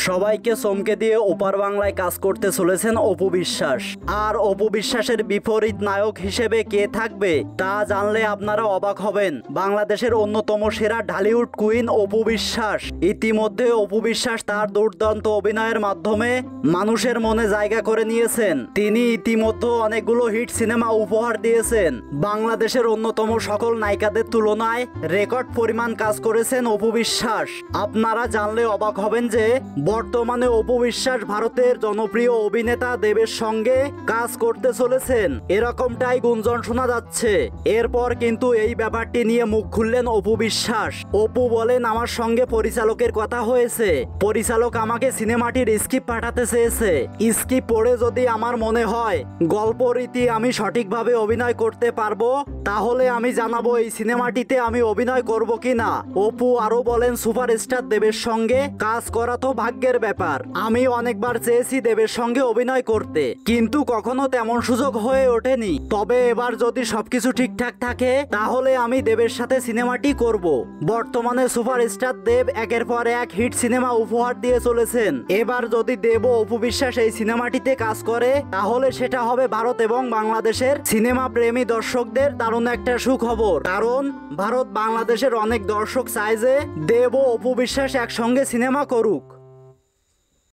সবাইকে চমকে দিয়ে ওপার বাংলায় কাজ করতে চলেছেন অপু বিশ্বাস। আর অপু বিশ্বাসের বিপরীত নায়ক হিসেবে কে থাকবে তা জানলে আপনারা অবাক হবেন। বাংলাদেশের অন্যতম সেরা ঢালিউড কুইন অপু বিশ্বাস। ইতিমধ্যে অপু বিশ্বাস তার দুর্দান্ত অভিনয়ের মাধ্যমে মানুষের মনে জায়গা করে নিয়েছেন। তিনি ইতিমধ্যে অনেকগুলো হিট সিনেমা উপহার দিয়েছেন। বাংলাদেশের অন্যতম সকল নায়িকাদের তুলনায় রেকর্ড পরিমাণ কাজ করেছেন অপু বিশ্বাস। আপনারা জানলে অবাক হবেন যে বর্তমানে অপু বিশ্বাস ভারতের জনপ্রিয় অভিনেতা দেবের সঙ্গে কাজ করতে চলেছেন, এরকমটাই গুঞ্জন শোনা যাচ্ছে। এরপর কিন্তু এই ব্যাপারটি নিয়ে মুখ খুললেন অপু বিশ্বাস। অপু বলেন, আমার সঙ্গে পরিচালকের কথা হয়েছে, পরিচালক আমাকে সিনেমাটির স্ক্রিপ্ট পাঠাতে চেয়েছে। স্ক্রিপ্ট পড়ে যদি আমার মনে হয় গল্প রীতি আমি সঠিকভাবে অভিনয় করতে পারবো, তাহলে আমি জানাবো এই সিনেমাটিতে আমি অভিনয় করব কিনা। অপু আরো বলেন, সুপারস্টার দেবের সঙ্গে কাজ করা তো ভাগ্যের ব্যাপার। আমি অনেকবার চেয়েছি দেবের সঙ্গে অভিনয় করতে, কিন্তু কখনো তেমন সুযোগ হয়ে ওঠেনি। তবে এবার যদি সবকিছু ঠিকঠাক থাকে তাহলে আমি দেবের সাথে সিনেমাটি করব। বর্তমানে সুপারস্টার দেব একের পর এক হিট সিনেমা উপহার দিয়ে চলেছেন। এবার যদি দেব ও অপু বিশ্বাস এই সিনেমাটিতে কাজ করে তাহলে সেটা হবে ভারত এবং বাংলাদেশের সিনেমা প্রেমী দর্শকদের দারুণ একটা সুখবর। কারণ ভারত বাংলাদেশের অনেক দর্শক চায় যে দেব ও অপু বিশ্বাস একসঙ্গে সিনেমা করুক।